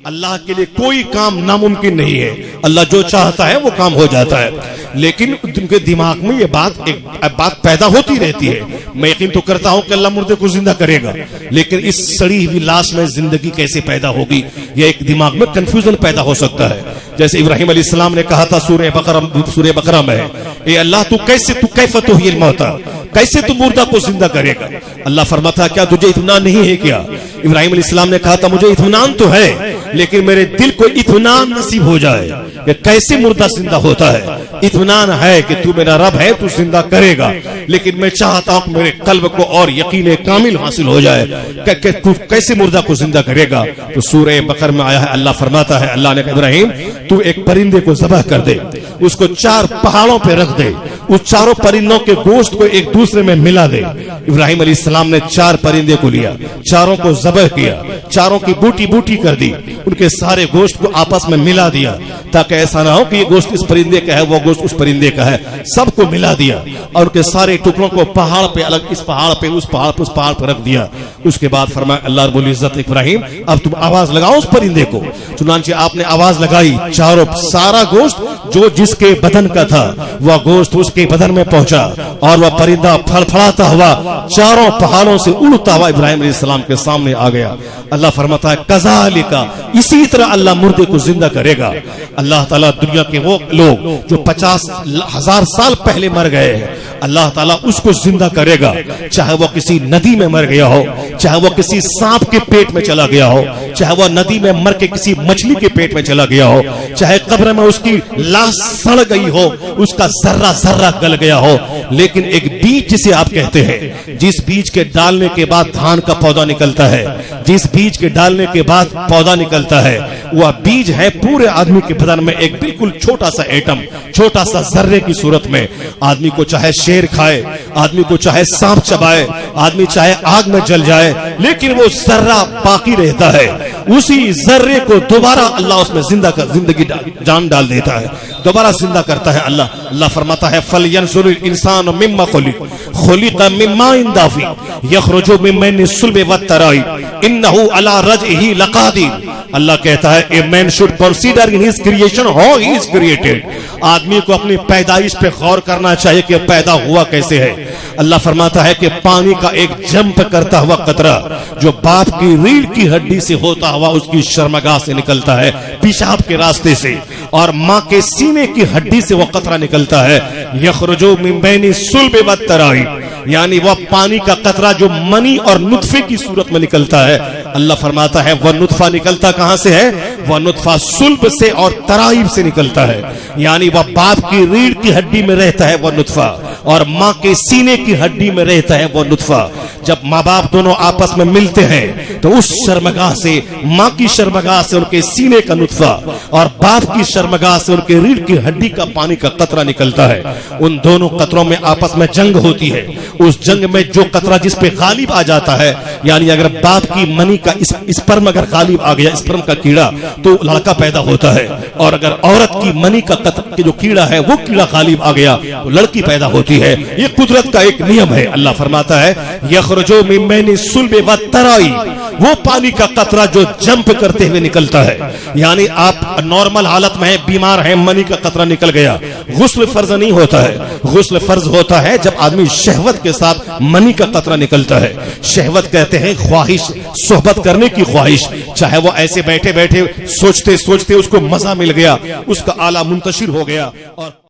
अल्लाह के लिए कोई काम नामुमकिन नहीं है, अल्लाह जो चाहता है वो काम हो जाता है। लेकिन उनके दिमाग में ये बात पैदा होती रहती है। मैं यकीन तो करता हूं कि अल्लाह मुर्दे को जिंदा करेगा, लेकिन इस सड़ी हुई लाश में जिंदगी कैसे पैदा होगी, ये एक दिमाग में कंफ्यूजन पैदा हो सकता है। जैसे इब्राहिम अलैहिस्सलाम ने कहा था सूरह बकरा में, ए अल्लाह तू कैसे तुहियल मौता, कैसे तू मुर्दा को जिंदा करेगा। अल्लाह फरमाता क्या तुझे इत्मीनान नहीं है क्या? इब्राहिम अलैहिस्सलाम ने कहा था मुझे इत्मीनान तो है, लेकिन मेरे दिल को इत्मीनान नसीब हो जाए कि कैसे मुर्दा जिंदा होता है। इत्मीनान है कि तू मेरा रब है, तू जिंदा करेगा, लेकिन मैं चाहता हूं कि मेरे कल्ब को और यकीन कामिल हासिल हो जाए कि तू कैसे मुर्दा को जिंदा करेगा। तो सूरह बकरा में आया है, अल्लाह फरमाता है, अल्लाह ने कहा इब्राहिम तू एक परिंदे को ज़बह कर दे, उसको 4 पहाड़ों पे रख दे, उस चारों परिंदों के गोश्त को एक दूसरे में मिला दे। इब्राहिम अलैहिस्सलाम ने 4 परिंदे को लिया, चारों को ज़बह किया, चारों की बूटी बूटी कर दी, उनके सारे गोश्त को आपस में मिला दिया, ताकि ऐसा ना हो कि ये गोश्त इस परिंदे का है, वो गोश्त उस परिंदे का है। सबको मिला दिया और उनके सारे टुकड़ों को पहाड़ पे अलग, इस पहाड़ पे उस पहाड़ पे उस पहाड़ पर रख दिया। उसके बाद फरमाया अल्लाह रब्बुल इज्जत इब्राहिम अब तुम आवाज लगाओ उस परिंदे को। चुनांचे आपने आवाज लगाई, चारों सारा गोश्त जो जिसके बदन का था वह गोश्त उसके बदन में पहुंचा और वह परिंदा फड़फड़ाता हुआ चारों पहाड़ों से उड़ता हुआ इब्राहिम अलैहिस्सलाम के सामने आ गया। अल्लाह फरमाता है कज़ालिका, इसी तरह अल्लाह मुर्दे को जिंदा करेगा। अल्लाह ताला दुनिया के वो लोग जो 50,000 साल पहले मर गए हैं, अल्लाह ताला उसको जिंदा करेगा, चाहे वो किसी नदी में मर गया हो, चाहे वो किसी सांप के पेट में चला गया हो, चाहे वो नदी में मर के किसी मछली के पेट में चला गया हो, चाहे कब्र में उसकी लाश सड़ गई हो, उसका जर्रा जर्रा गल गया हो। लेकिन एक बीज जिसे आप कहते हैं, जिस बीज के डालने के बाद धान का पौधा निकलता है, जिस बीज के डालने के बाद पौधा निकलता है, वह बीज है पूरे आदमी के बदन में एक बिल्कुल छोटा सा एटम, छोटा सा जर्रे की सूरत में। आदमी को चाहे शेर खाए, आदमी को चाहे सांप चबाए, आदमी चाहे आग में जल जाए, लेकिन वो जर्रा बाकी रहता है। उसी जर्रे को दोबारा अल्लाह उसमें जिंदगी जान डाल देता है, दोबारा जिंदा करता है अल्लाह। अल्लाह फरमाता है फल यंजुरुल इंसान मिम्मा खुलिक़ मिम्मा इंदाफी यखरुजु मिन बैनि सुल्बि वत्तराई इन्नहु अला रजइही लक़ादिर। अल्लाह कहता है a man should consider in his creation how he is created. आदमी को अपनी पैदाइश पे गौर करना चाहिए कि पैदा हुआ कैसे है। अल्लाह फरमाता है कि पानी का एक जंप करता हुआ कतरा जो बाप की रीढ़ की हड्डी से होता हुआ उसकी शर्मगाह से निकलता है, पेशाब के रास्ते से, और माँ के सीने की हड्डी से वो कतरा निकलता है, यखरुजु मिन बैनि सुल्बि वत्तराई, यानी वह पानी का कतरा जो मनी और नुत्फे की सूरत में निकलता है। अल्लाह फरमाता है वह नुत्फा निकलता कहां से है? वह नुत्फा सुल्ब से और तराइब से निकलता है, यानी वह बाप की रीढ़ की हड्डी में रहता है वह नुत्फा, और माँ के सीने की हड्डी में रहता है वह नुत्फा। जब माँ बाप दोनों आपस में मिलते हैं तो उस शर्मगाह से, माँ की शर्मगाह से उनके सीने का नुत्फा और बाप की शर्मगाह से उनके रीढ़ की हड्डी का पानी का कतरा निकलता है। उन दोनों कतरों में आपस में जंग होती है। उस जंग में जो कतरा जिस पे गालिब आ जाता है, यानी अगर बाप की मनी का स्पर्म अगर गालिब आ गया, स्पर्म का कीड़ा, तो लड़का पैदा होता है, और अगर औरत की मनी का जो कीड़ा है वो कीड़ा गालिब आ गया तो लड़की पैदा होती है। ये कुदरत का एक नियम है। अल्लाह फरमाता है यखरुजु मिन बैनि सुल्बि वत्तराई, वो पानी का कतरा जो जंप करते हुए निकलता है, यानी आप नॉर्मल हालत में है, बीमार है, मनी का कतरा निकल गया, गुस्ल फर्ज नहीं होता है। गुस्ल फर्ज होता है जब आदमी शहवत के साथ मनी का कतरा निकलता है। शहवत कहते हैं ख्वाहिश, सोहबत करने की ख्वाहिश, चाहे वो ऐसे बैठे बैठे सोचते सोचते उसको मजा मिल गया, उसका आला मुंतशिर हो गया और